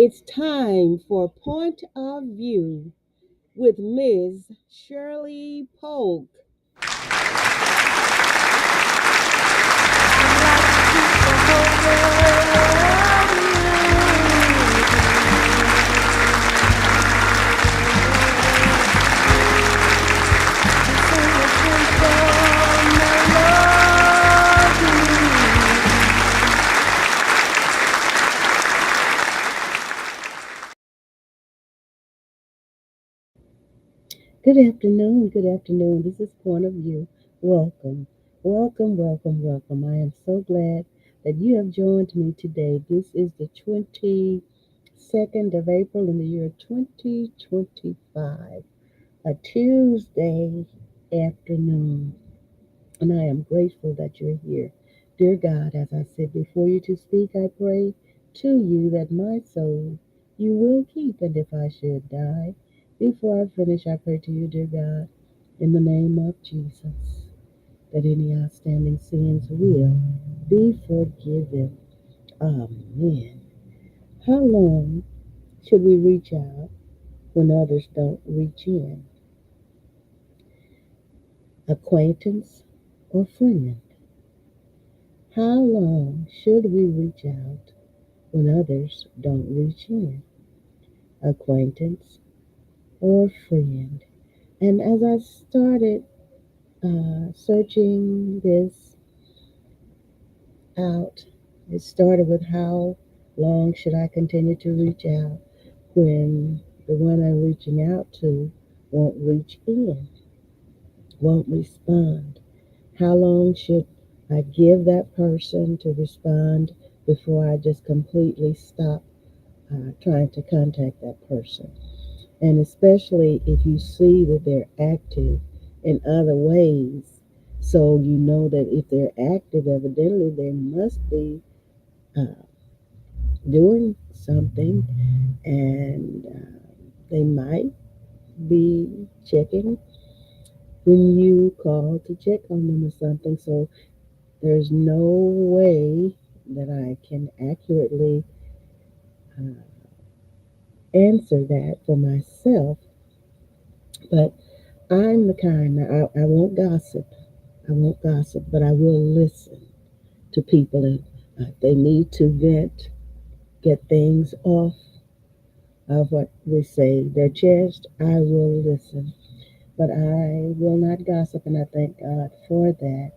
It's time for Point of View with Ms. Shirley Polk. I'd like to keep the whole world Good afternoon, good afternoon. This is Point of View. Welcome, welcome. I am so glad that you have joined me today. This is the 22nd of April in the year 2025, a Tuesday afternoon, and I am grateful that you're here. Dear God, as I sit before you to speak, I pray to you that my soul you will keep, and if I should die, before I finish, I pray to you, dear God, in the name of Jesus, that any outstanding sins will be forgiven. Amen. How long should we reach out when others don't reach in? Acquaintance or friend? How long should we reach out when others don't reach in? Acquaintance or friend? And as I started searching this out, it started with how long should I continue to reach out when the one I'm reaching out to won't reach in, won't respond? How long should I give that person to respond before I just completely stop trying to contact that person? And especially if you see that they're active in other ways, so you know that if they're active, evidently they must be uh, doing something, and they might be checking when you call to check on them or something. So there's no way that I can accurately uh, answer that for myself, but I'm the kind that I won't gossip. I won't gossip, but I will listen to people. And if they need to vent, get things off of what we say, their chest, I will listen. But I will not gossip, and I thank God for that.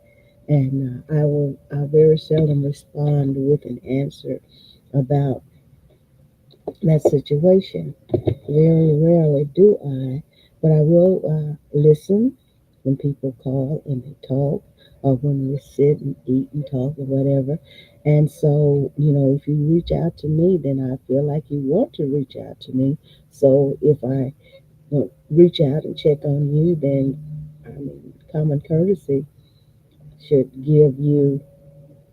And I very seldom respond with an answer about that situation. Very rarely do I, but I will listen when people call and they talk, or when we sit and eat and talk or whatever. And so, if you reach out to me, then I feel like you want to reach out to me. So if I reach out and check on you, then I mean, common courtesy should give you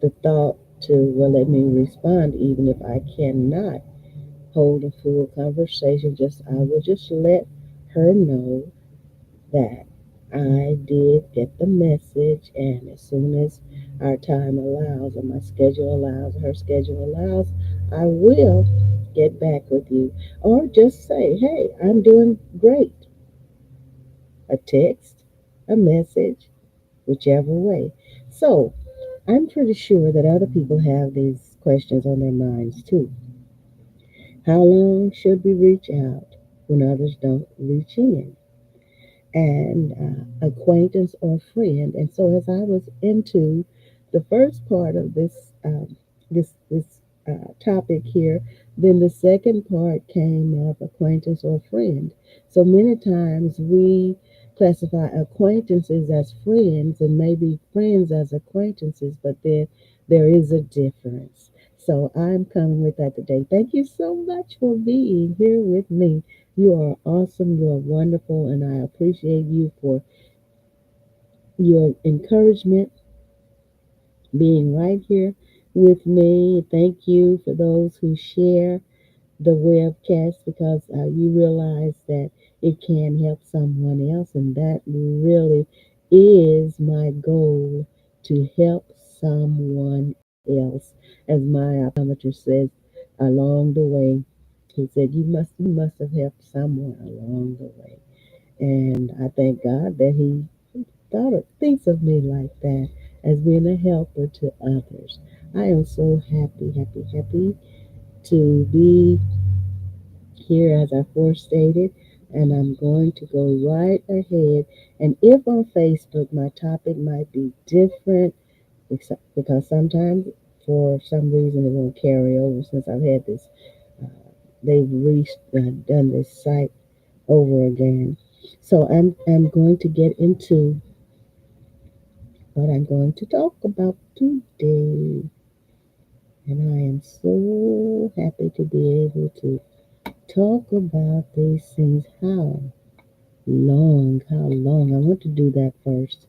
the thought to, well, let me respond, even if I cannot hold a full conversation. Just I will just let her know that I did get the message, and as soon as our time allows, or my schedule allows, her schedule allows, I will get back with you. Or just say, hey, I'm doing great. A text, a message, whichever way. So I'm pretty sure that other people have these questions on their minds too. How long should we reach out when others don't reach in? And acquaintance or friend. And so, as I was into the first part of this topic here, then the second part came of acquaintance or friend. So many times we classify acquaintances as friends and maybe friends as acquaintances, but then there is a difference. So I'm coming with that today. Thank you so much for being here with me. You are awesome. You are wonderful. And I appreciate you for your encouragement, being right here with me. Thank you for those who share the webcast, because you realize that it can help someone else. And that really is my goal, to help someone else. As my optometrist says along the way, He said, you must have helped someone along the way. And I thank God that he thinks of me like that as being a helper to others. I am so happy, happy, happy to be here as I first stated, and I'm going to go right ahead. And if on Facebook my topic might be different, because sometimes for some reason it won't carry over since I've had this, they've done this site over again. So I'm going to get into what I'm going to talk about today. And I am so happy to be able to talk about these things. How long? I want to do that first.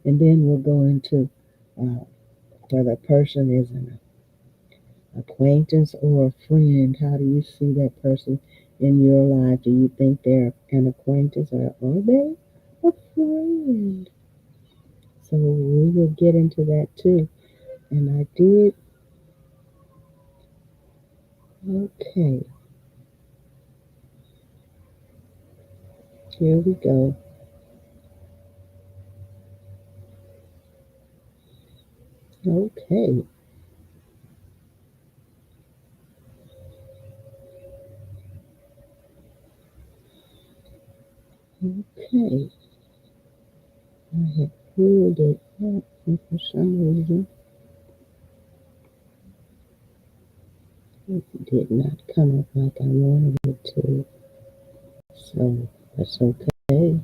And then we'll go into uh, whether a person is an acquaintance or a friend. How do you see that person in your life? Do you think they're an acquaintance or are they a friend? So we will get into that too. And I did. Okay, here we go. Okay, okay. I have pulled it up, and for some reason it did not come up like I wanted it to. So that's okay.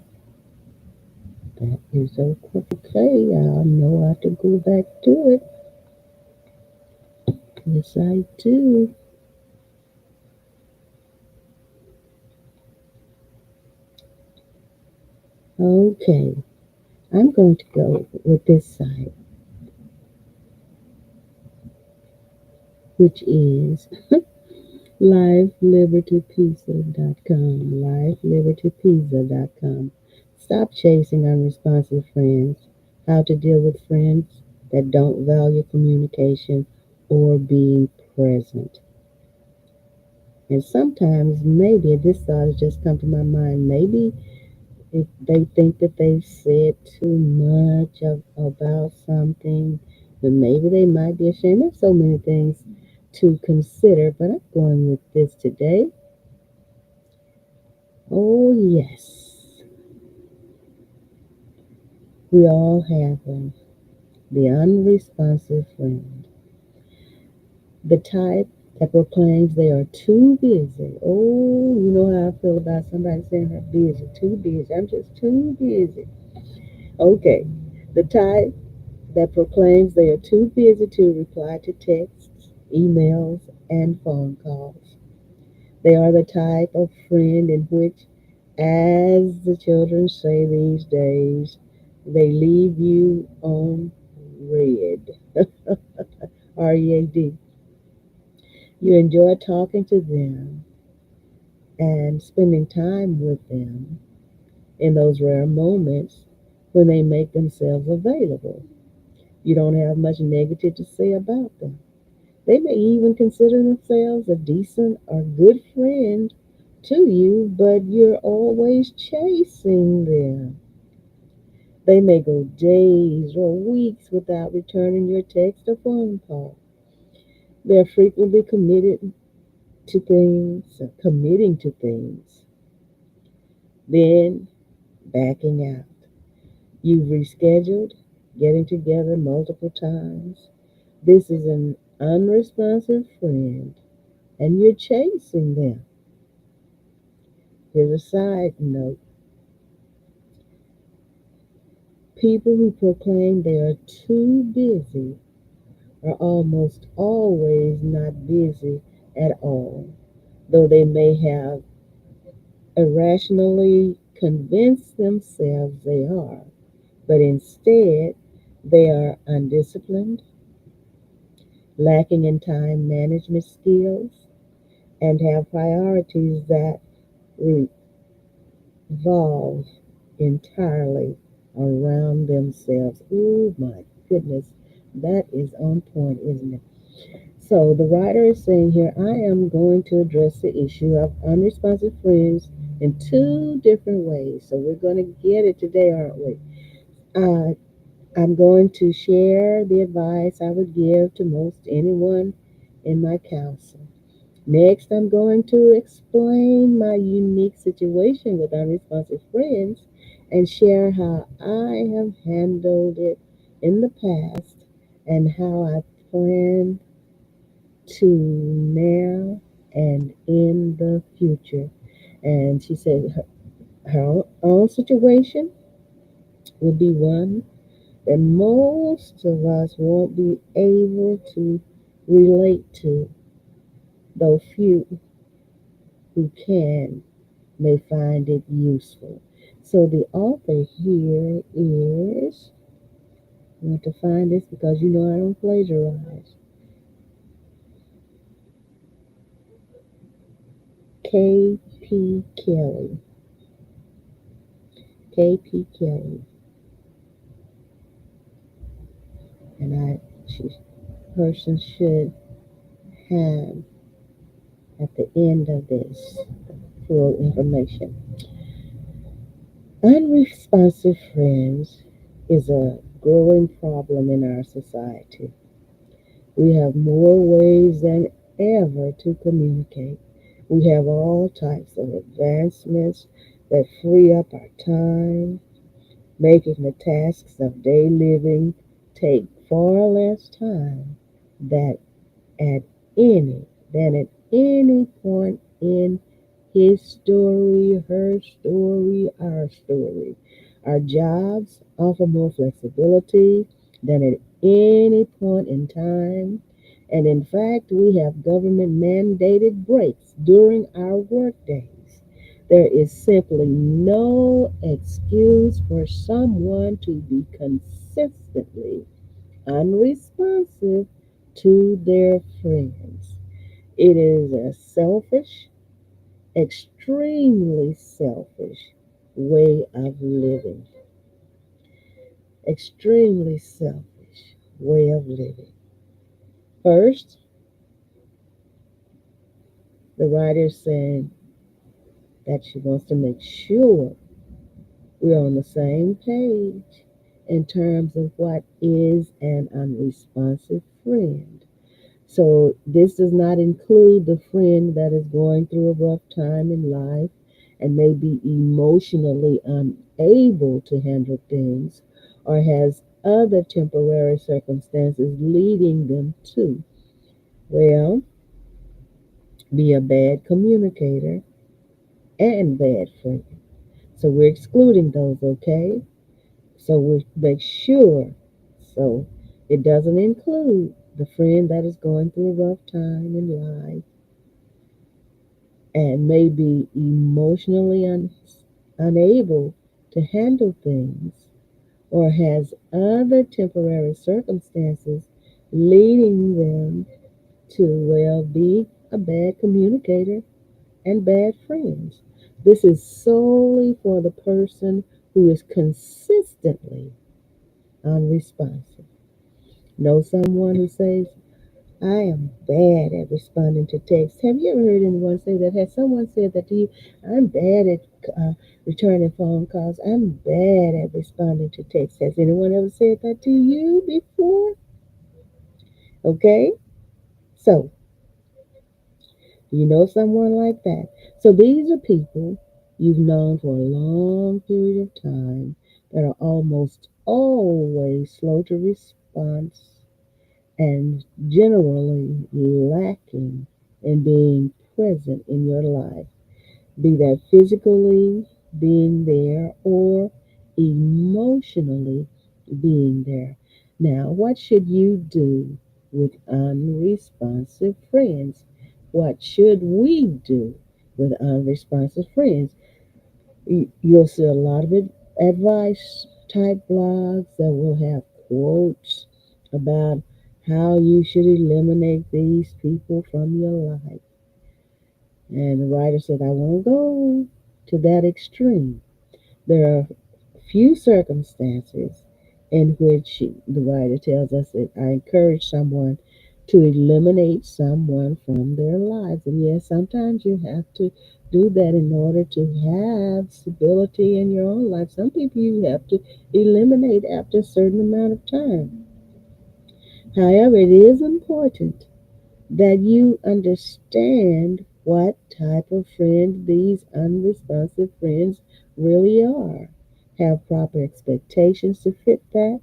That is okay. I know how to go back to it. Yes, I do. Okay, I'm going to go with this site, which is LifeLibertyPizza.com. LifeLibertyPizza.com. Stop chasing unresponsive friends. How to deal with friends that don't value communication or being present. And sometimes, maybe this thought has just come to my mind. Maybe if they think that they've said too much about something, then maybe they might be ashamed. There's so many things to consider, but I'm going with this today. Oh, yes, we all have them. The unresponsive friend. The type that proclaims they are too busy. Oh, you know how I feel about somebody saying they're busy, too busy. I'm just too busy. Okay. The type that proclaims they are too busy to reply to texts, emails, and phone calls. They are the type of friend in which, as the children say these days, they leave you on red. READ. You enjoy talking to them and spending time with them in those rare moments when they make themselves available. You don't have much negative to say about them. They may even consider themselves a decent or good friend to you, but you're always chasing them. They may go days or weeks without returning your text or phone call. They're frequently committing to things, then backing out. You've rescheduled getting together multiple times. This is an unresponsive friend, and you're chasing them. Here's a side note: people who proclaim they are too busy are almost always not busy at all, though they may have irrationally convinced themselves they are. But instead, they are undisciplined, lacking in time management skills, and have priorities that revolve entirely around themselves. Oh my goodness, that is on point, isn't it? So the writer is saying here, I am going to address the issue of unresponsive friends in two different ways. So we're going to get it today, aren't we? Uh, I'm going to share the advice I would give to most anyone in my counsel. Next, I'm going to explain my unique situation with unresponsive friends and share how I have handled it in the past and how I plan to now and in the future. And she said her own situation would be one that most of us won't be able to relate to, though few who can may find it useful. So the author here is, I want to find this because you know I don't plagiarize. K.P. Kelly. K.P. Kelly. And she person should have at the end of this full information. Unresponsive friends is a growing problem in our society. We have more ways than ever to communicate. We have all types of advancements that free up our time, making the tasks of day living take far less time than at any than at any point in his story, her story, our story. Our jobs offer more flexibility than at any point in time. And in fact, we have government mandated breaks during our workdays. There is simply no excuse for someone to be consistently unresponsive to their friends. It is a selfish, extremely selfish way of living. Extremely selfish way of living. First, the writer said that she wants to make sure we're on the same page in terms of what is an unresponsive friend. So this does not include the friend that is going through a rough time in life and may be emotionally unable to handle things or has other temporary circumstances leading them to, well, be a bad communicator and bad friend. So we're excluding those, okay? So we make sure. So it doesn't include the friend that is going through a rough time in life and may be emotionally unable to handle things or has other temporary circumstances leading them to, well, be a bad communicator and bad friends. This is solely for the person who is consistently unresponsive. Know someone who says, I am bad at responding to texts. Have you ever heard anyone say that? Has someone said that to you? I'm bad at returning phone calls. I'm bad at responding to texts. Has anyone ever said that to you before? Okay, so you know someone like that. So these are people you've known for a long period of time that are almost always slow to respond and generally lacking in being present in your life, be that physically being there or emotionally being there. Now, what should you do with unresponsive friends? What should we do with unresponsive friends? You'll see a lot of advice type blogs that will have quotes about how you should eliminate these people from your life. And the writer said, I won't go to that extreme. There are few circumstances in which the writer tells us that I encourage someone to eliminate someone from their lives. And yes, sometimes you have to do that in order to have stability in your own life. Some people you have to eliminate after a certain amount of time. However, it is important that you understand what type of friend these unresponsive friends really are. Have proper expectations to fit that,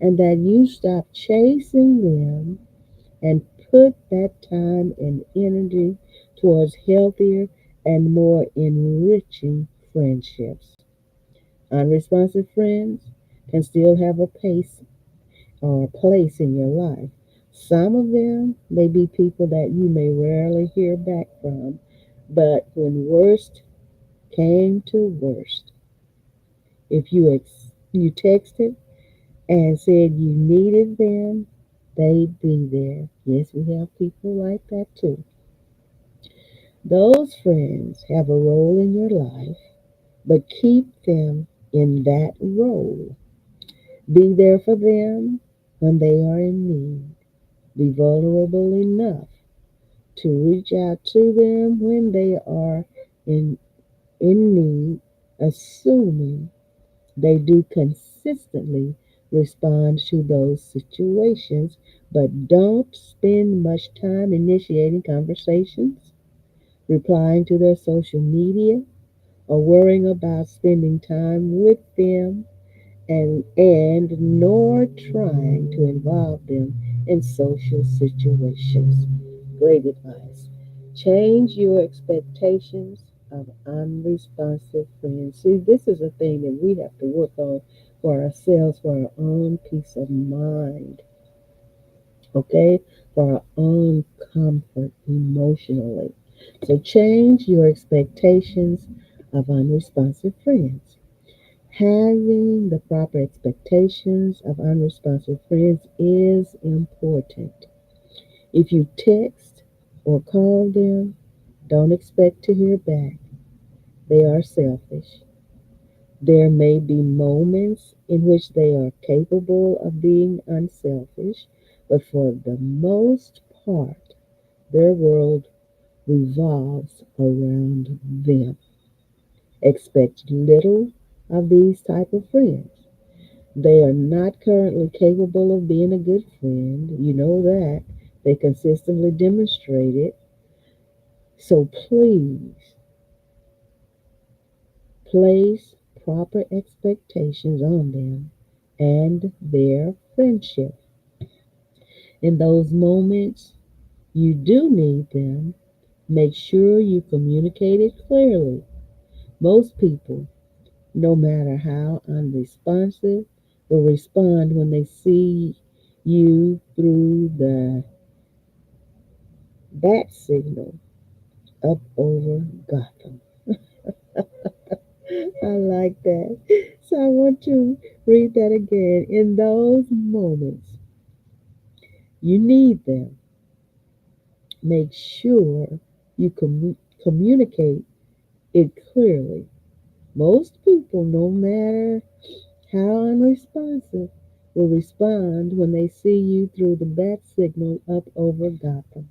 and that you stop chasing them and put that time and energy towards healthier and more enriching friendships. Unresponsive friends can still have a pace or a place in your life. Some of them may be people that you may rarely hear back from, but when worst came to worst, if you texted and said you needed them, they'd be there. Yes, we have people like that too. Those friends have a role in your life, but keep them in that role. Be there for them when they are in need. Be vulnerable enough to reach out to them when they are in, in need, assuming they do consistently respond to those situations, but don't spend much time initiating conversations, replying to their social media, or worrying about spending time with them and nor trying to involve them in social situations. Great advice. Change your expectations of unresponsive friends. See, this is a thing that we have to work on for ourselves, for our own peace of mind, okay? For our own comfort emotionally. So change your expectations of unresponsive friends. Having the proper expectations of unresponsive friends is important. If you text or call them, don't expect to hear back. They are selfish. There may be moments in which they are capable of being unselfish, but for the most part, their world revolves around them. Expect little of these type of friends. They are not currently capable of being a good friend. You know that. They consistently demonstrate it. So please place proper expectations on them and their friendship. In those moments you do need them, make sure you communicate it clearly. Most people, no matter how unresponsive, will respond when they see you through the bat signal up over Gotham. I like that. So I want to read that again. In those moments, you need them. Make sure you communicate it clearly. Most people, no matter how unresponsive, will respond when they see you through the bat signal up over Gotham.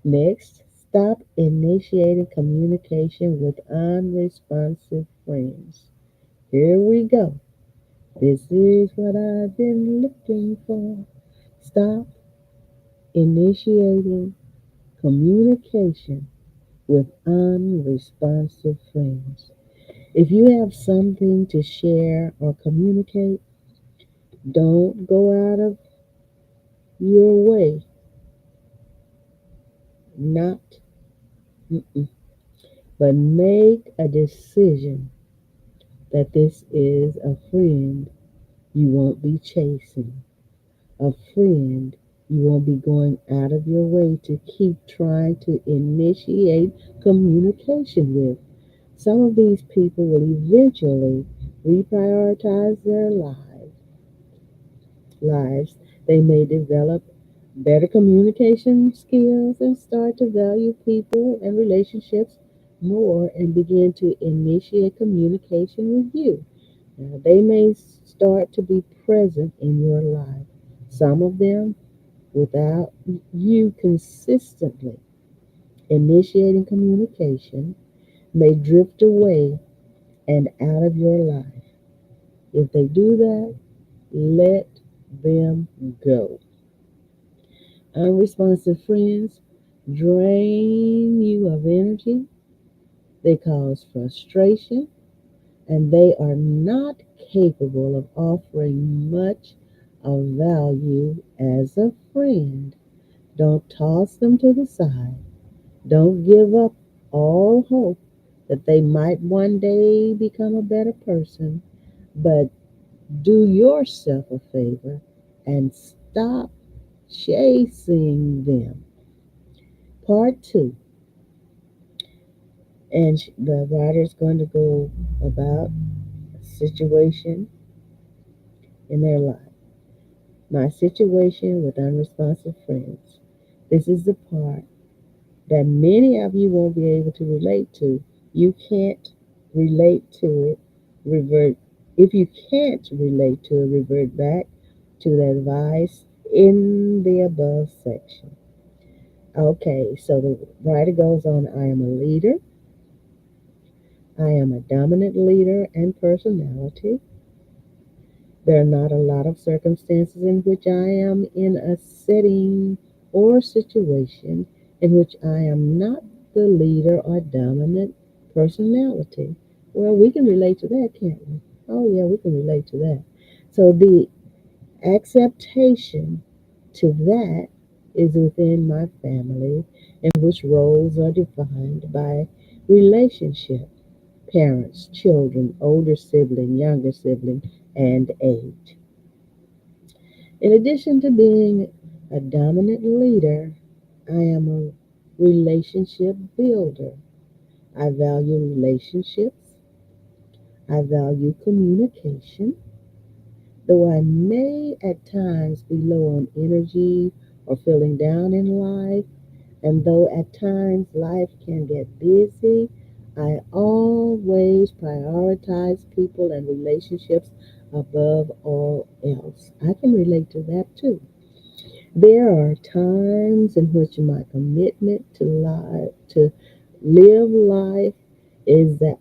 Next, stop initiating communication with unresponsive friends. Here we go. This is what I've been looking for. Stop initiating communication with unresponsive friends. If you have something to share or communicate, don't go out of your way. Not, but make a decision that this is a friend you won't be chasing, a friend you won't be going out of your way to keep trying to initiate communication with. Some of these people will eventually reprioritize their lives. They may develop better communication skills and start to value people and relationships more and begin to initiate communication with you. Now, they may start to be present in your life. Some of them Without you consistently initiating communication, may drift away and out of your life. If they do that, let them go. Unresponsive friends drain you of energy, they cause frustration, and they are not capable of offering much of value as a friend. Don't toss them to the side. Don't give up all hope that they might one day become a better person, but do yourself a favor and stop chasing them. Part two, and the writer is going to go about a situation in their life. My situation with unresponsive friends. This is the part that many of you won't be able to relate to. You can't relate to it, revert. If you can't relate to it, revert back to the advice in the above section. Okay, so the writer goes on, I am a leader. I am a dominant leader and personality. There are not a lot of circumstances in which I am in a setting or situation in which I am not the leader or dominant personality. Well, we can relate to that, can't we? Oh, yeah, we can relate to that. So the acceptation to that is within my family, in which roles are defined by relationship, parents, children, older sibling, younger sibling, and age. In addition to being a dominant leader, I am a relationship builder. I value relationships. I value communication. Though I may at times be low on energy or feeling down in life, and though at times life can get busy, I always prioritize people and relationships above all else. I can relate to that too. There are times in which my commitment to live life is that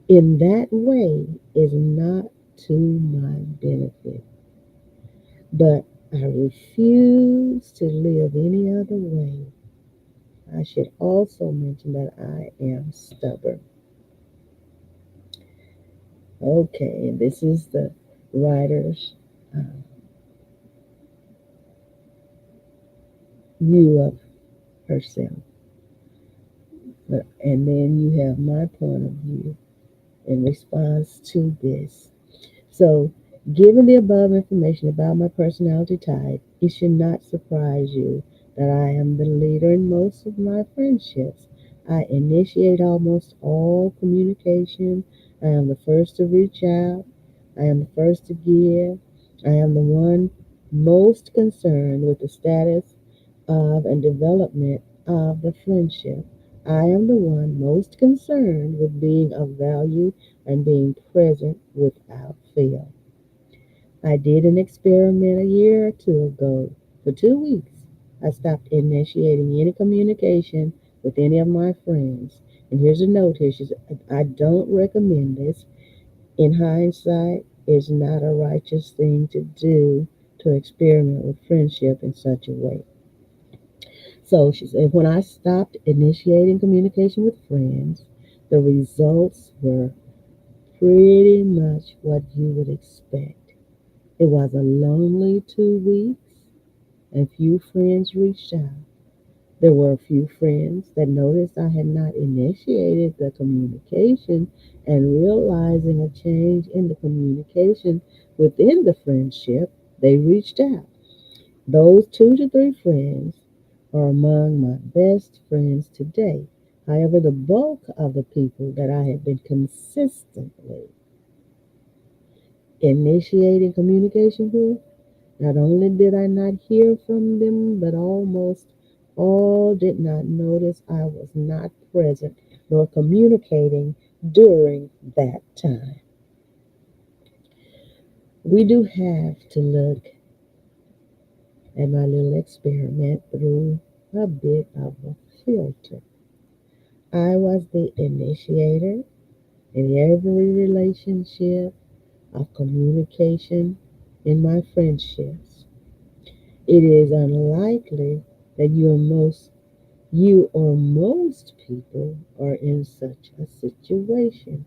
in that way is not to my benefit. But I refuse to live any other way. I should also mention that I am stubborn. Okay, and this is the writer's uh, view of herself. And then you have my point of view in response to this. So, given the above information about my personality type, it should not surprise you that I am the leader in most of my friendships. I initiate almost all communication. I am the first to reach out. I am the first to give. I am the one most concerned with the status of and development of the friendship. I am the one most concerned with being of value and being present without fail. I did an experiment a year or two ago. For 2 weeks, I stopped initiating any communication with any of my friends. And here's a note here. She said, I don't recommend this. In hindsight, it's not a righteous thing to do to experiment with friendship in such a way. So she said, when I stopped initiating communication with friends, the results were pretty much what you would expect. It was a lonely 2 weeks, and few friends reached out. There were a few friends that noticed I had not initiated the communication, and realizing a change in the communication within the friendship, they reached out. Those 2 to 3 friends are among my best friends today. However, the bulk of the people that I have been consistently initiating communication with, not only did I not hear from them, but almost all did not notice I was not present nor communicating during that time. We do have to look and my little experiment through a bit of a filter. I was the initiator in every relationship of communication in my friendships. It is unlikely that you or most people are in such a situation.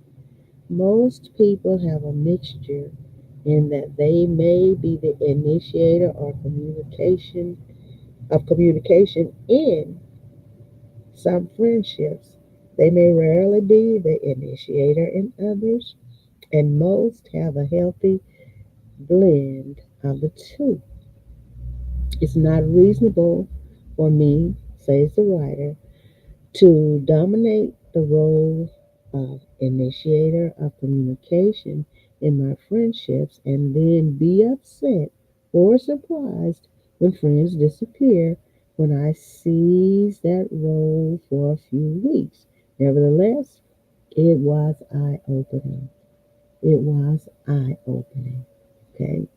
Most people have a mixture in that they may be the initiator or communication in some friendships. They may rarely be the initiator in others, and most have a healthy blend of the two. It's not reasonable for me, says the writer, to dominate the role of initiator of communication in my friendships and then be upset or surprised when friends disappear when I seize that role for a few weeks. Nevertheless, it was eye opening. It was eye opening. Okay.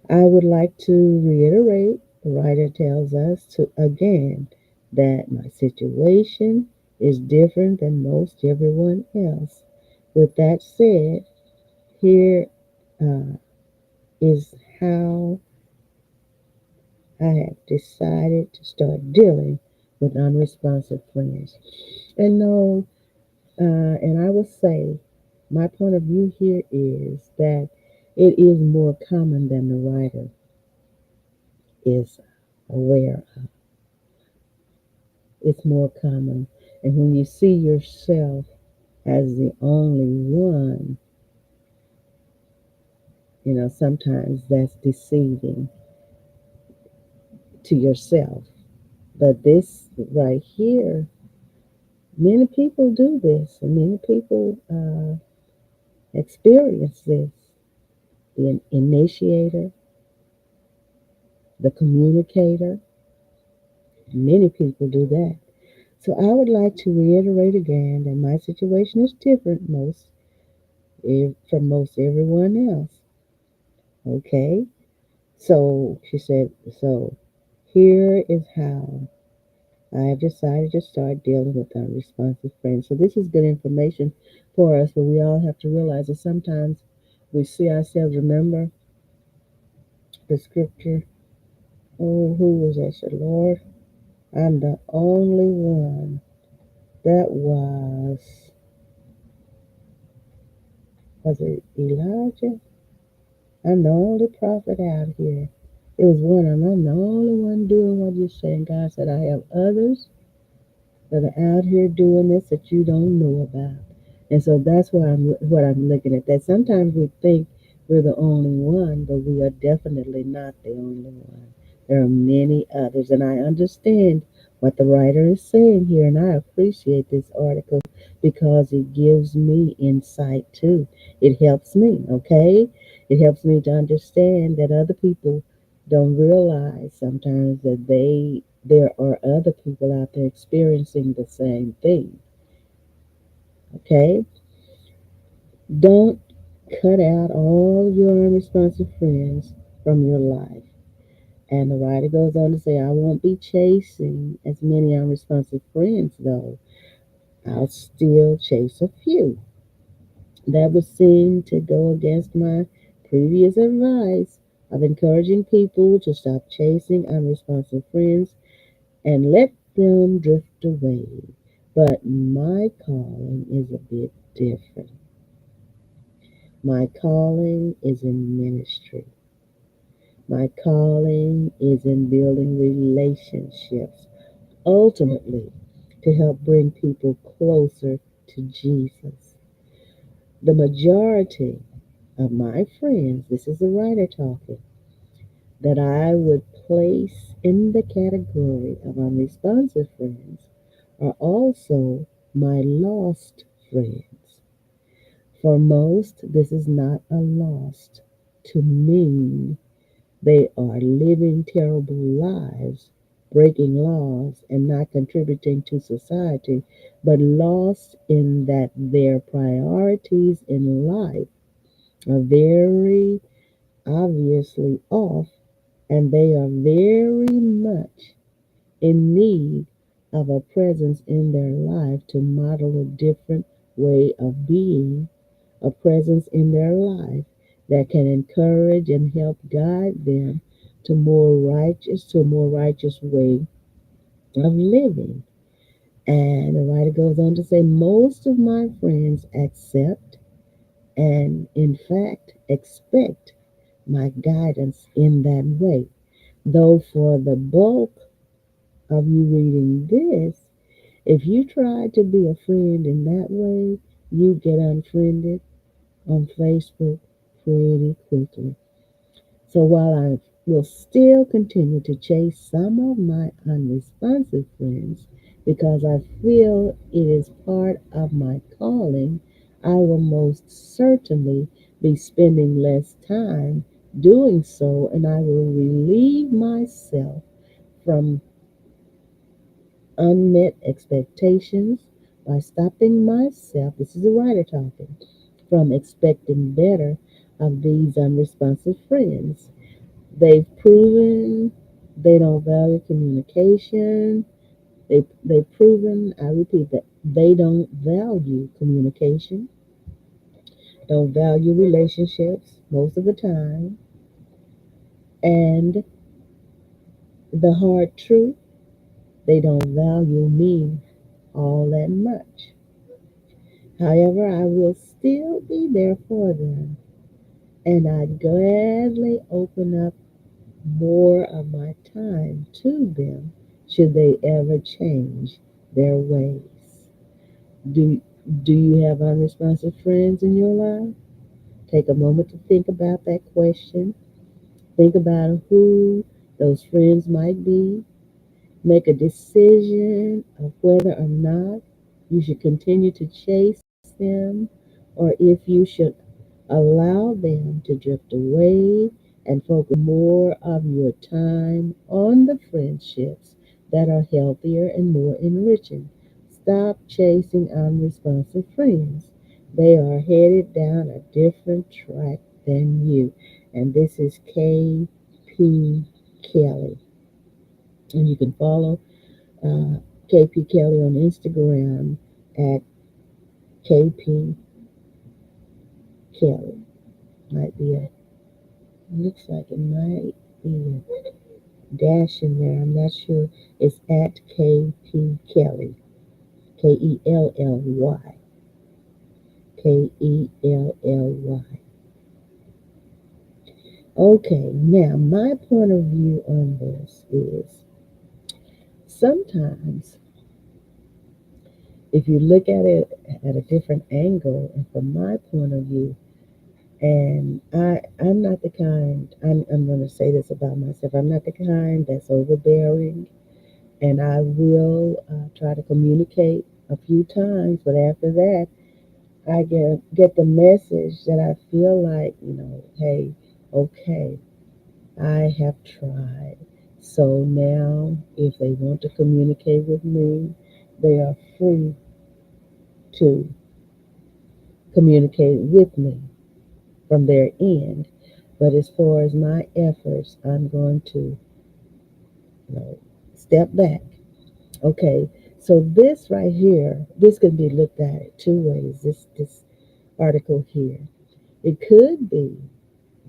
I would like to reiterate the writer tells us to again that my situation is different than most everyone else. With that said, here uh, is how I have decided to start dealing with unresponsive friends. And no, and I will say, my point of view here is that it is more common than the writer is aware. It's more common. And when you see yourself as the only one, sometimes that's deceiving to yourself. But this right here, many people do this, and many people experience this. The initiator, the communicator, many people do that. So I would like to reiterate again that my situation is different from most everyone else. Okay? So she said, so here is how I have decided to start dealing with unresponsive friends. So this is good information for us, but we all have to realize that sometimes we see ourselves. Remember the scripture, oh, who was that? Said, Lord, I'm the only one. That was it Elijah? I'm the only prophet out here. It was one, and I'm the only one doing what you're saying. God said, I have others that are out here doing this that you don't know about. And so that's what I'm looking at. That sometimes we think we're the only one, but we are definitely not the only one. There are many others, and I understand what the writer is saying here, and I appreciate this article because it gives me insight too. It helps me, okay? It helps me to understand that other people don't realize sometimes that there are other people out there experiencing the same thing. Okay? Don't cut out all your unresponsive friends from your life. And the writer goes on to say, I won't be chasing as many unresponsive friends, though. I'll still chase a few. That would seem to go against my previous advice of encouraging people to stop chasing unresponsive friends and let them drift away. But my calling is a bit different. My calling is in ministry. My calling is in building relationships, ultimately to help bring people closer to Jesus. The majority of my friends, this is the writer talking, that I would place in the category of unresponsive friends are also my lost friends. For most, this is not a lost to mean they are living terrible lives, breaking laws, and not contributing to society, but lost in that their priorities in life are very obviously off, and they are very much in need of a presence in their life to model a different way of being, a presence in their life that can encourage and help guide them to a more righteous way of living. And the writer goes on to say, most of my friends accept and, in fact, expect my guidance in that way. Though for the bulk of you reading this, if you try to be a friend in that way, you get unfriended on Facebook pretty quickly. So while I will still continue to chase some of my unresponsive friends because I feel it is part of my calling, I will most certainly be spending less time doing so, and I will relieve myself from unmet expectations by stopping myself, this is the writer talking, from expecting better of these unresponsive friends. They've proven they don't value communication. They've proven, I repeat that, they don't value communication, don't value relationships most of the time. And the hard truth, they don't value me all that much. However, I will still be there for them, and I'd gladly open up more of my time to them should they ever change their ways. Do, do you have unresponsive friends in your life? Take a moment to think about that question. Think about who those friends might be. Make a decision of whether or not you should continue to chase them or if you should allow them to drift away and focus more of your time on the friendships that are healthier and more enriching. Stop chasing unresponsive friends. They are headed down a different track than you. And this is K.P. Kelly. And you can follow KP Kelly on Instagram at KP Kelly. Might be a, looks like it might be a dash in there. I'm not sure. It's at KP Kelly. Kelly. Kelly. Okay, now my point of view on this is sometimes if you look at it at a different angle, and from my point of view, and I'm not the kind, I'm going to say this about myself, I'm not the kind that's overbearing, and I will try to communicate a few times, but after that, I get the message that I feel like, hey, okay, I have tried. So now, if they want to communicate with me, they are free to communicate with me from their end. But as far as my efforts, I'm going to, step back. Okay, so this right here, this can be looked at two ways. This article here, it could be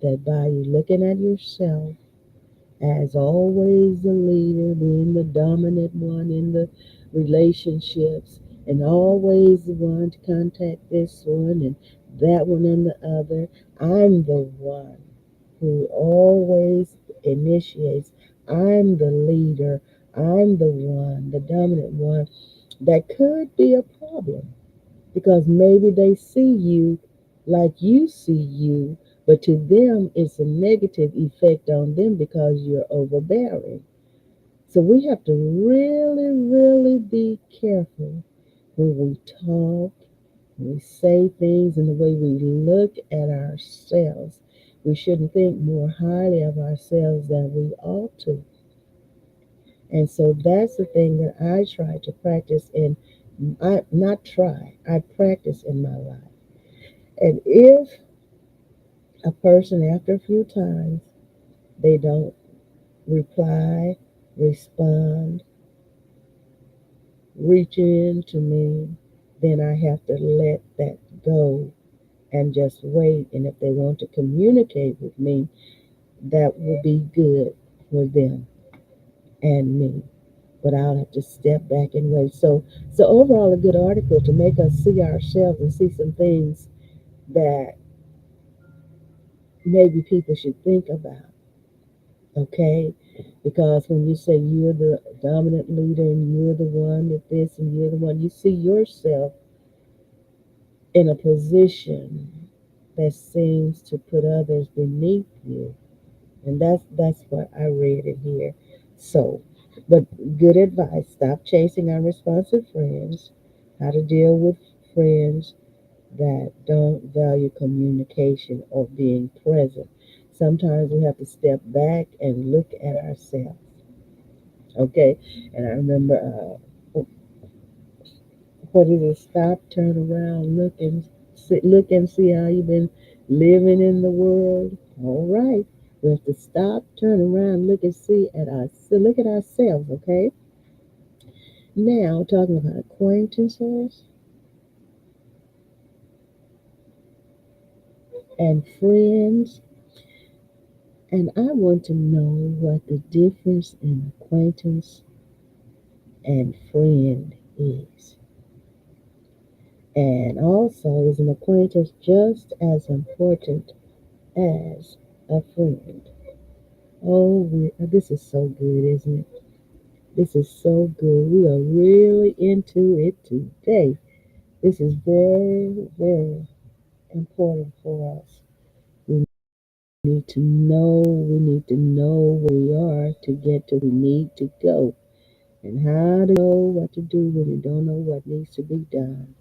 that by you looking at yourself as always the leader, being the dominant one in the relationships, and always the one to contact this one and that one and the other. I'm the one who always initiates. I'm the leader. I'm the one, the dominant one. That could be a problem because maybe they see you like you see you, but to them it's a negative effect on them because you're overbearing. So we have to really, really be careful when we talk, when we say things, and the way we look at ourselves. We shouldn't think more highly of ourselves than we ought to. And so that's the thing that I try to practice in, I not try, I practice in my life. And if A person, after a few times, they don't reply, respond, reach in to me, then I have to let that go and just wait. And if they want to communicate with me, that will be good for them and me. But I'll have to step back and wait. So overall, a good article to make us see ourselves and see some things that maybe people should think about. Okay, because when you say you're the dominant leader and you're the one that this and you're the one, you see yourself in a position that seems to put others beneath you. And that's what I read in here. So, but good advice. Stop chasing unresponsive friends. How to deal with friends that don't value communication or being present. Sometimes we have to step back and look at ourselves. Okay, and I remember what is it? Stop, turn around, look and see how you've been living in the world. All right, we have to stop, turn around, look and see at us. So look at ourselves. Okay. Now talking about acquaintances and friends, and I want to know what the difference in acquaintance and friend is. And also, is an acquaintance just as important as a friend? Oh, this is so good, isn't it? This is so good. We are really into it today. This is very, very important for us. We we need to know where we are to get to where we need to go. And how to know what to do when you don't know what needs to be done.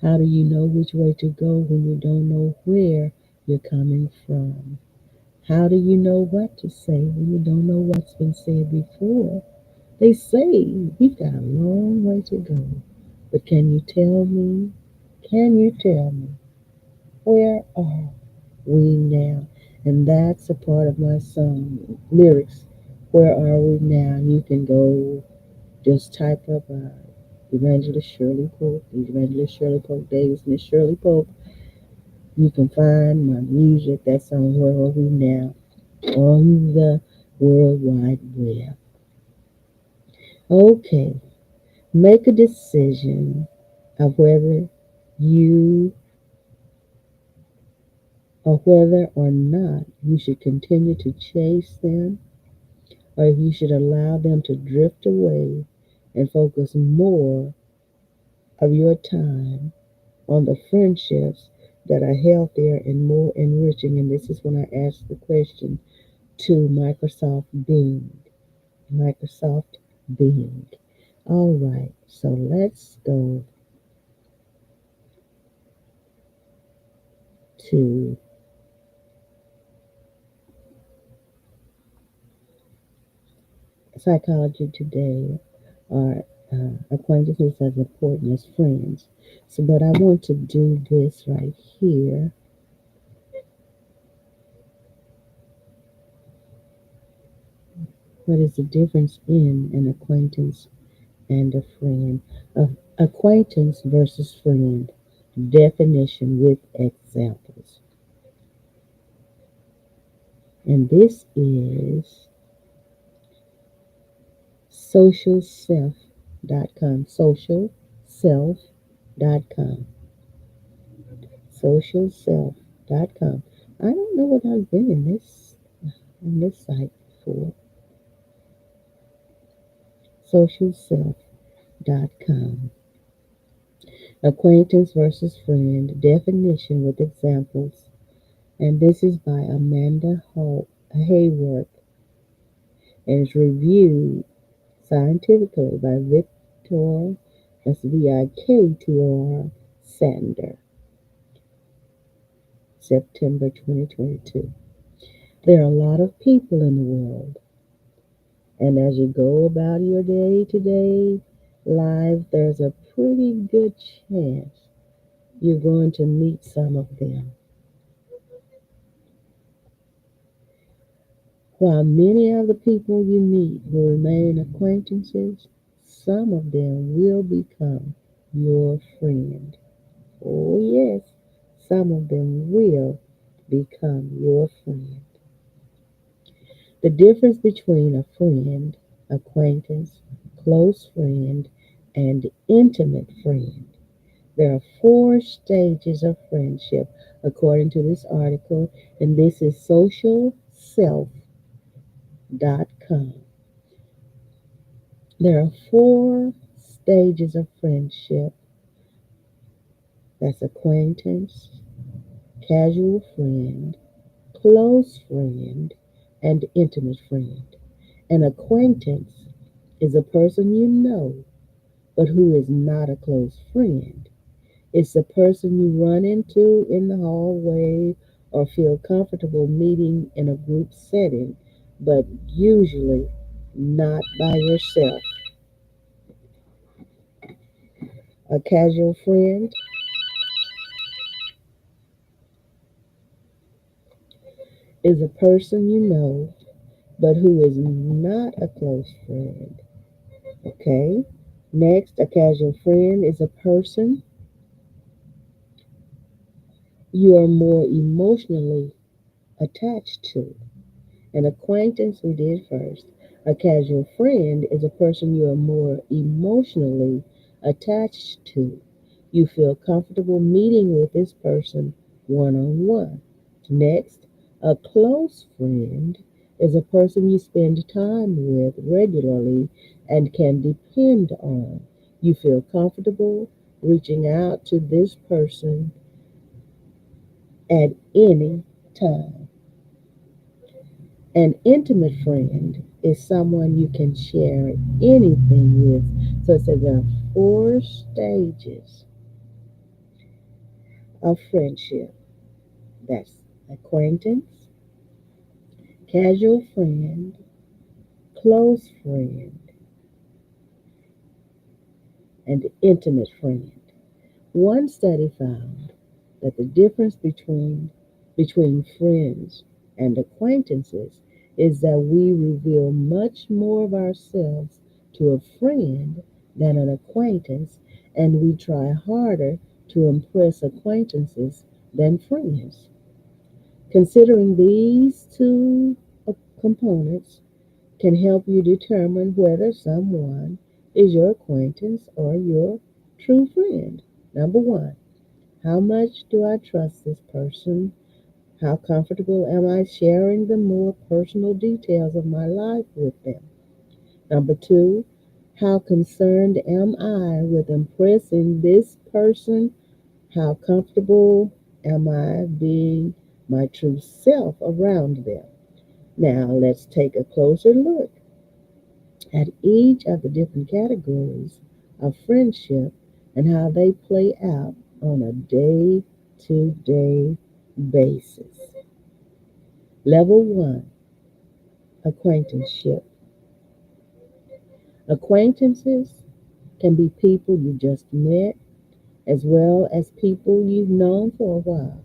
How do you know which way to go when you don't know where you're coming from? How do you know what to say when you don't know what's been said before? They say we've got a long way to go. But can you tell me, where are we now? And that's a part of my song lyrics. Where are we now? You can go just type up Evangelist Shirley Polk, Evangelist Shirley Polk Davis, Miss Shirley Polk. You can find my music. That's on Where Are We Now on the World Wide Web. Okay, make a decision of you whether or not you should continue to chase them or if you should allow them to drift away and focus more of your time on the friendships that are healthier and more enriching. And this is when I ask the question to Microsoft Bing. Microsoft Bing. All right, so let's go to Psychology Today, or acquaintances as important as friends. So, but I want to do this right here. What is the difference in an acquaintance and a friend? Acquaintance versus friend. Definition with examples. And this is socialself.com. Socialself.com. Socialself.com. I don't know whether I've been in this on this site before. Socialself.com. Acquaintance versus friend. Definition with examples. And this is by Amanda Hayworth and is reviewed scientifically by Victor, that's Viktor Sander, September 2022. There are a lot of people in the world, and as you go about your day to day life, there's a pretty good chance you're going to meet some of them. While many of the people you meet will remain acquaintances, some of them will become your friend. Oh, yes, some of them will become your friend. The difference between a friend, acquaintance, close friend, and intimate friend. There are four stages of friendship, according to this article, and this is socialself.com. There are four stages of friendship. That's acquaintance, casual friend, close friend, and intimate friend. An acquaintance is a person you know, but who is not a close friend. It's the person you run into in the hallway or feel comfortable meeting in a group setting, but usually not by yourself. A casual friend is a person you know, but who is not a close friend. Okay? Next, a casual friend is a person you are more emotionally attached to. An acquaintance we did first. A casual friend is a person you are more emotionally attached to. You feel comfortable meeting with this person one on one. Next, a close friend is a person you spend time with regularly and can depend on. You feel comfortable reaching out to this person at any time. An intimate friend is someone you can share anything with. So it's there are four stages of friendship. That's acquaintance, casual friend, close friend, and intimate friend. One study found that the difference between friends and acquaintances is that we reveal much more of ourselves to a friend than an acquaintance, and we try harder to impress acquaintances than friends. Considering these two components can help you determine whether someone is your acquaintance or your true friend. Number one, how much do I trust this person? How comfortable am I sharing the more personal details of my life with them? Number two, how concerned am I with impressing this person? How comfortable am I being my true self around them? Now let's take a closer look at each of the different categories of friendship and how they play out on a day to day basis. Level one, acquaintanceship. Acquaintances can be people you just met as well as people you've known for a while.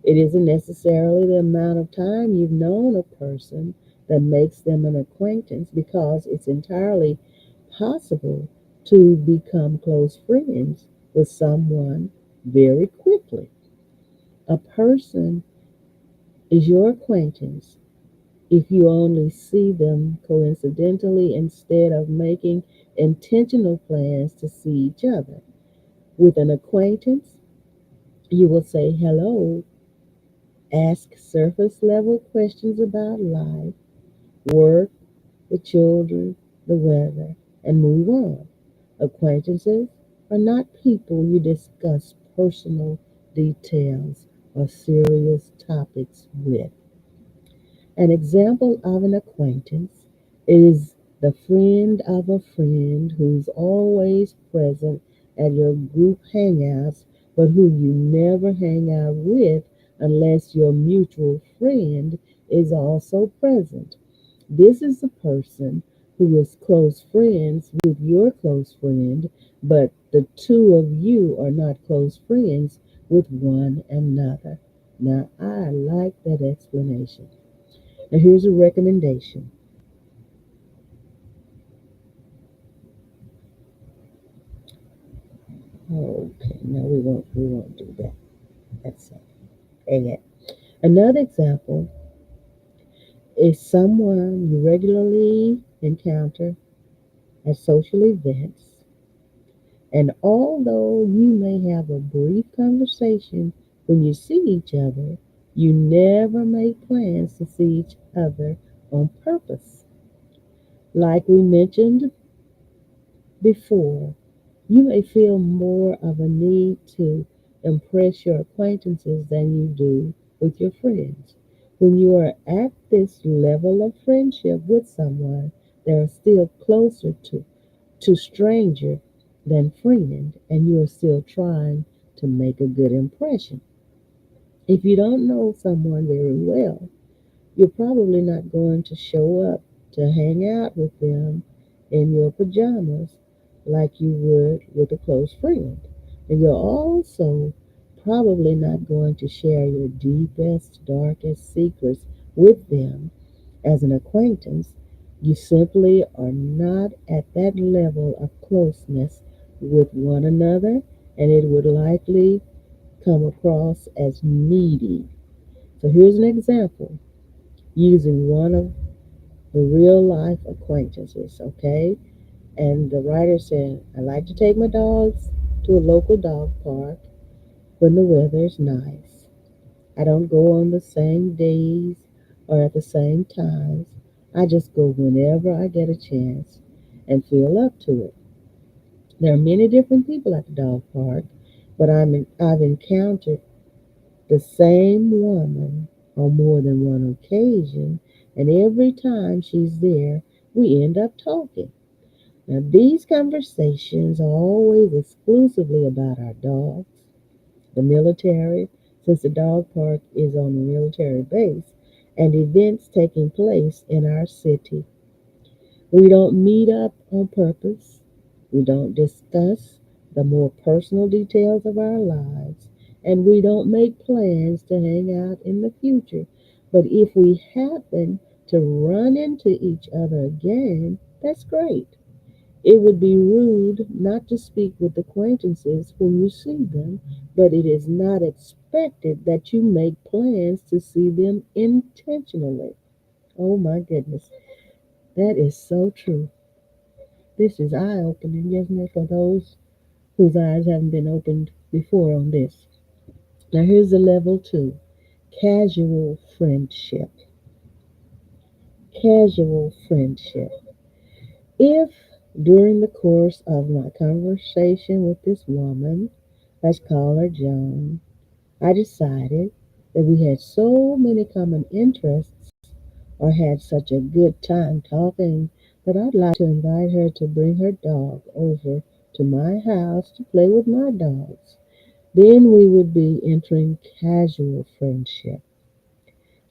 It isn't necessarily the amount of time you've known a person that makes them an acquaintance because it's entirely possible to become close friends with someone very quickly. A person is your acquaintance if you only see them coincidentally instead of making intentional plans to see each other. With an acquaintance, you will say hello, ask surface level questions about life, work, the children, the weather, and move on. Acquaintances are not people you discuss personal details or serious topics with. An example of an acquaintance is the friend of a friend who's always present at your group hangouts, but who you never hang out with unless your mutual friend is also present. This is the person who is close friends with your close friend, but the two of you are not close friends with one another. Now, I like that explanation. Now here's a recommendation. Okay, no, we won't do that. That's it. Another example is someone you regularly encounter at social events, and although you may have a brief conversation when you see each other, you never make plans to see each other on purpose. Like we mentioned before, you may feel more of a need to impress your acquaintances than you do with your friends. When you are at this level of friendship with someone, they are still closer to stranger than friend, and you are still trying to make a good impression. If you don't know someone very well, you're probably not going to show up to hang out with them in your pajamas like you would with a close friend. And you're also probably not going to share your deepest, darkest secrets with them as an acquaintance. You simply are not at that level of closeness with one another, and it would likely come across as needy. So here's an example using one of the real life acquaintances, okay? And the writer said, I like to take my dogs to a local dog park when the weather is nice. I don't go on the same days or at the same times. I just go whenever I get a chance and feel up to it. There are many different people at the dog park, but I've encountered the same woman on more than one occasion, and every time she's there, we end up talking. Now, these conversations are always exclusively about our dogs, the military, since the dog park is on a military base, and events taking place in our city. We don't meet up on purpose. We don't discuss the more personal details of our lives. And we don't make plans to hang out in the future. But if we happen to run into each other again, that's great. It would be rude not to speak with acquaintances when you see them, but it is not expected that you make plans to see them intentionally. Oh my goodness, that is so true. This is eye opening, isn't it, for those whose eyes haven't been opened before on this. Now, here's the level two: casual friendship. Casual friendship. If during the course of my conversation with this woman, let's call her Joan, I decided that we had so many common interests or had such a good time talking that I'd like to invite her to bring her dog over to my house to play with my dogs. Then we would be entering casual friendship.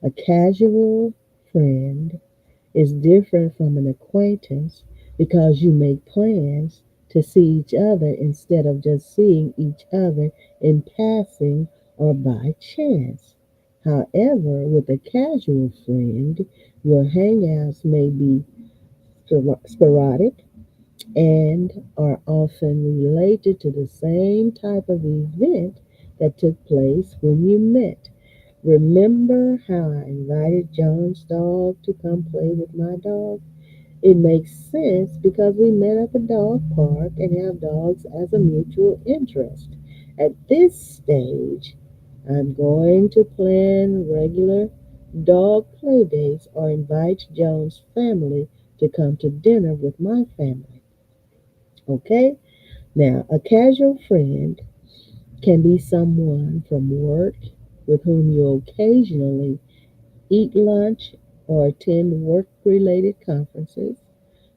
A casual friend is different from an acquaintance because you make plans to see each other instead of just seeing each other in passing or by chance. However, with a casual friend, your hangouts may be sporadic and are often related to the same type of event that took place when you met. Remember how I invited John's dog to come play with my dog? It makes sense because we met at the dog park and have dogs as a mutual interest. At this stage, I'm going to plan regular dog play dates or invite John's family to come to dinner with my family. Okay? Now, a casual friend can be someone from work with whom you occasionally eat lunch or attend work related conferences.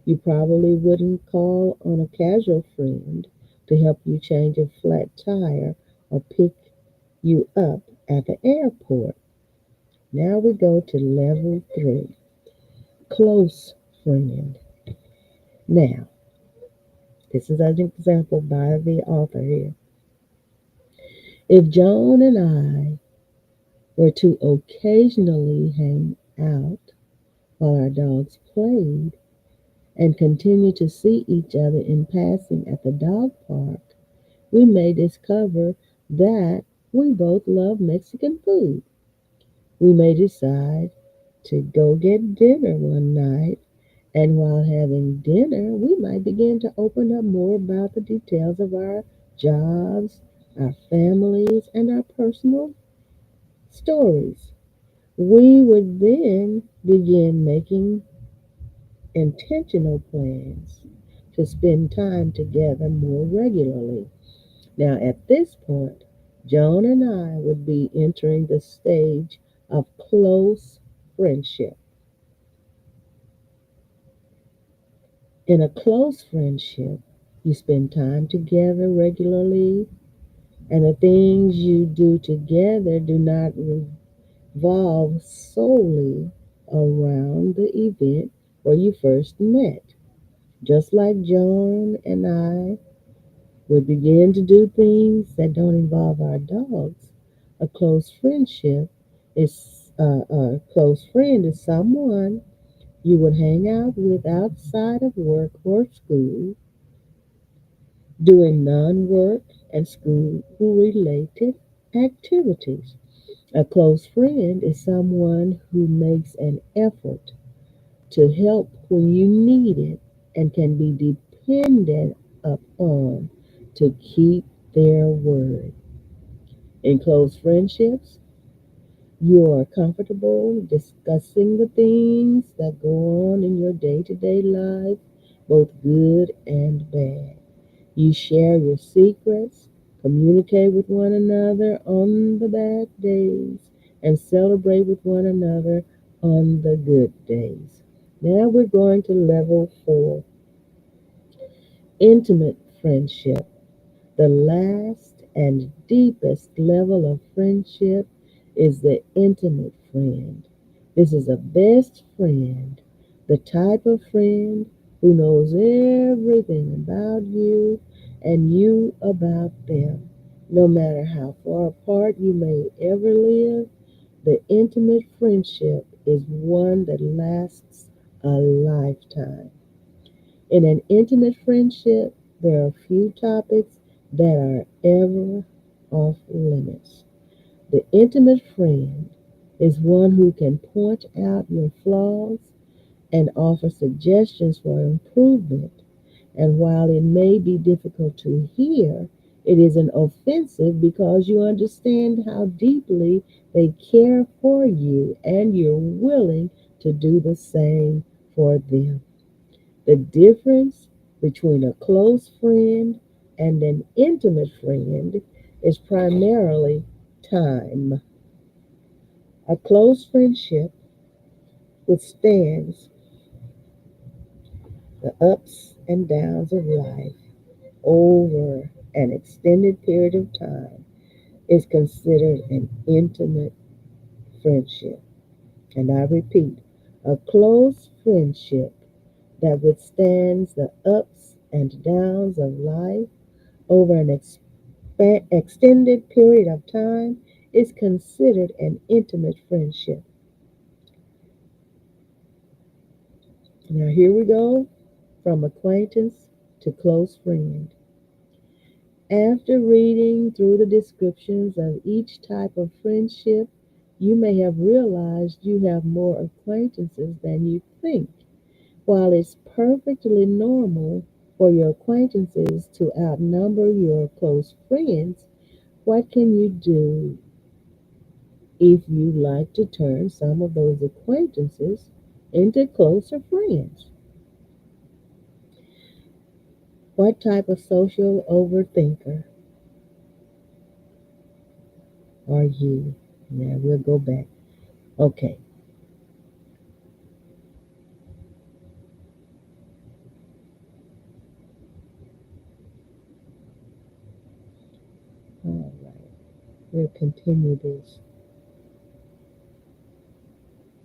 You probably wouldn't call on a casual friend to help you change a flat tire or pick you up at the airport. Now we go to level three: close friend. Now, this is an example by the author here. If Joan and I were to occasionally hang out while our dogs played and continued to see each other in passing at the dog park, we may discover that we both love Mexican food. We may decide to go get dinner one night, and while having dinner, we might begin to open up more about the details of our jobs, our families, and our personal stories. We would then begin making intentional plans to spend time together more regularly. Now, at this point, Joan and I would be entering the stage of close friendship. In a close friendship, you spend time together regularly, and the things you do together do not revolve solely around the event where you first met. Just like Joan and I would begin to do things that don't involve our dogs, a close friendship is a close friend is someone you would hang out with outside of work or school, doing non-work and school related activities. A close friend is someone who makes an effort to help when you need it and can be depended upon to keep their word. In close friendships, you are comfortable discussing the things that go on in your day to day life, both good and bad. You share your secrets, communicate with one another on the bad days, and celebrate with one another on the good days. Now we're going to level 4, intimate friendship. The last and deepest level of friendship is the intimate friend. This is a best friend, the type of friend who knows everything about you and you about them. No matter how far apart you may ever live, the intimate friendship is one that lasts a lifetime. In an intimate friendship, there are few topics that are ever off limits. The intimate friend is one who can point out your flaws and offer suggestions for improvement. And while it may be difficult to hear, it isn't offensive because you understand how deeply they care for you and you're willing to do the same for them. The difference between a close friend and an intimate friend is primarily time. A close friendship withstands the ups and downs of life over an extended period of time is considered an intimate friendship. And I repeat, a close friendship that withstands the ups and downs of life over an extended period of time is considered an intimate friendship. Now, here we go from acquaintance to close friend. After reading through the descriptions of each type of friendship, you may have realized you have more acquaintances than you think. While it's perfectly normal for your acquaintances to outnumber your close friends, what can you do if you like to turn some of those acquaintances into closer friends? What type of social overthinker are you? Now we'll go back. Okay, all right, we'll continue this.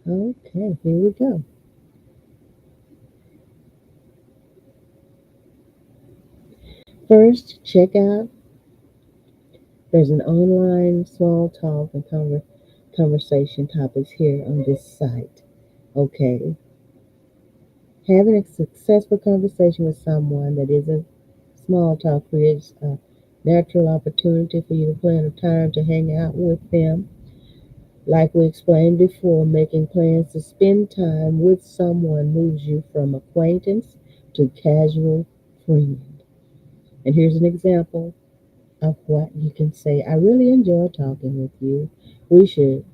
Okay, here we go. First, check out there's an online small talk and conversation topics here on this site. Okay, having a successful conversation with someone that isn't small talk creates a natural opportunity for you to plan a time to hang out with them. Like we explained before, making plans to spend time with someone moves you from acquaintance to casual friend. And here's an example of what you can say. I really enjoy talking with you. We should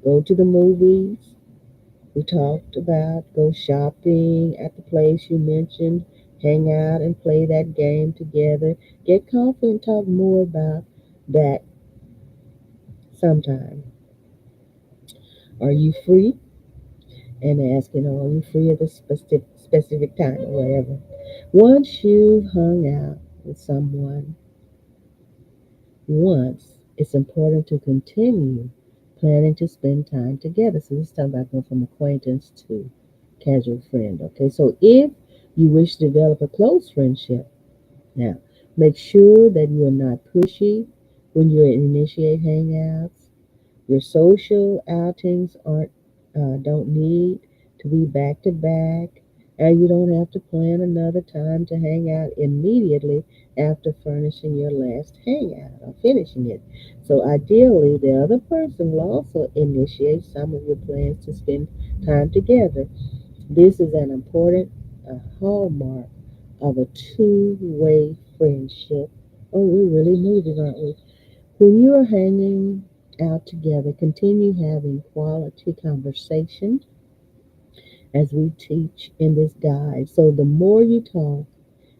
go to the movies. We talked about go shopping at the place you mentioned, hang out and play that game together. Get coffee and talk more about that sometime. Are you free? And ask, are you free at this specific time or whatever. Once you've hung out with someone once, it's important to continue planning to spend time together. So this is talking about going from acquaintance to casual friend. Okay, so if you wish to develop a close friendship, now make sure that you are not pushy when you initiate hangouts. Your social outings aren't don't need to be back to back, and you don't have to plan another time to hang out immediately after furnishing your last hangout or finishing it. So ideally, the other person will also initiate some of your plans to spend time together. This is an important hallmark of a two-way friendship. Oh, we're really moving, aren't we? When you are hanging out together, continue having quality conversation as we teach in this guide. So the more you talk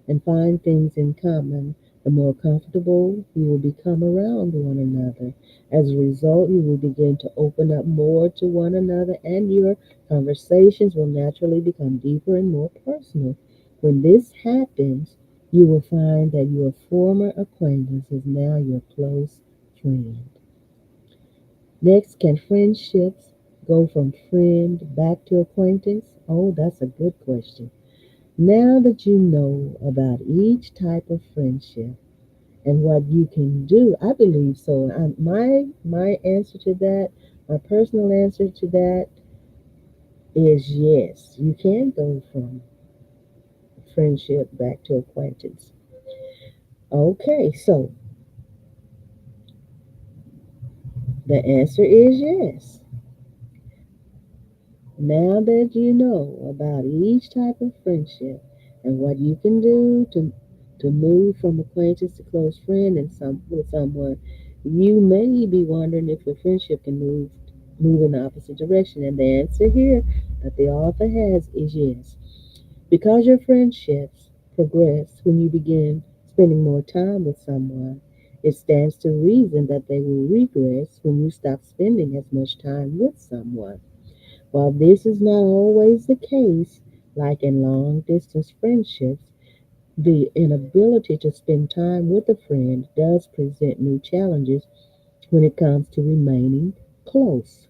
and find things in common, the more comfortable you will become around one another. As a result, you will begin to open up more to one another, and your conversations will naturally become deeper and more personal. When this happens, you will find that your former acquaintance is now your close friend. Next, can friendships go from friend back to acquaintance? Oh, that's a good question. Now that you know about each type of friendship and what you can do, I believe so. My answer to that, my personal answer to that is yes. You can go from friendship back to acquaintance. Okay, so the answer is yes. Now that you know about each type of friendship and what you can do to move from acquaintance to close friend and some with someone, you may be wondering if your friendship can move in the opposite direction. And the answer here that the author has is yes. Because your friendships progress when you begin spending more time with someone, it stands to reason that they will regress when you stop spending as much time with someone. While this is not always the case, like in long distance friendships, the inability to spend time with a friend does present new challenges when it comes to remaining close.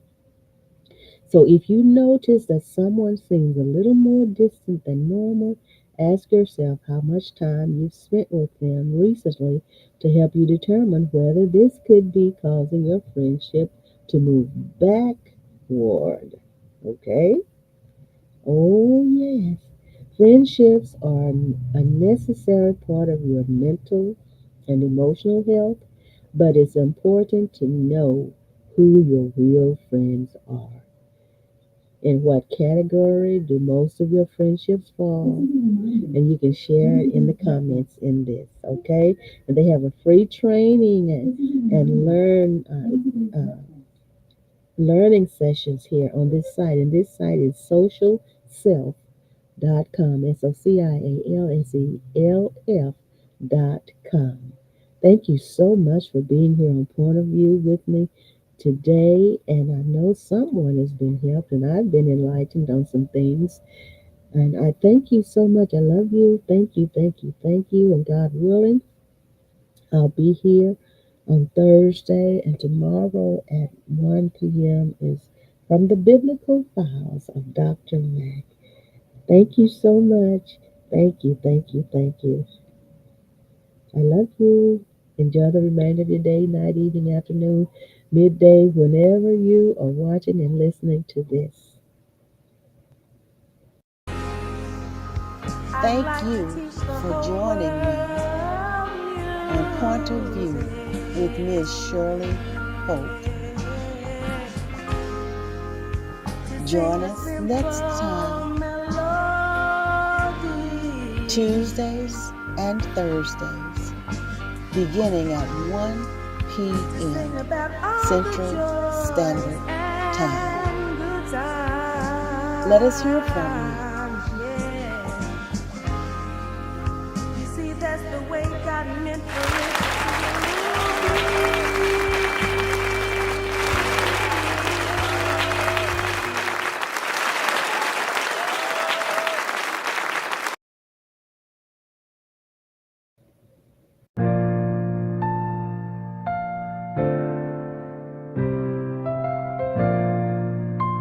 So if you notice that someone seems a little more distant than normal, ask yourself how much time you've spent with them recently to help you determine whether this could be causing your friendship to move backward. Okay? Oh, yes. Friendships are a necessary part of your mental and emotional health, but it's important to know who your real friends are. In what category do most of your friendships fall? And you can share it in the comments in this, okay? And they have a free training and learning sessions here on this site. And this site is socialself.com. socialself.com. Thank you so much for being here on Point of View with me today. And I know someone has been helped and I've been enlightened on some things. And I thank you so much. I love you. Thank you, thank you, thank you. And God willing, I'll be here on Thursday, and tomorrow at 1 p.m. is From the Biblical Files of Dr. Mack. Thank you so much. Thank you, thank you, thank you. I love you. Enjoy the remainder of your day, night, evening, afternoon. midday, whenever you are watching and listening to this. Thank you for joining me on Point of View with Miss Shirley Polk. Join us next time, Tuesdays and Thursdays, beginning at 1 p.m. Central Standard Time. Let us hear from you.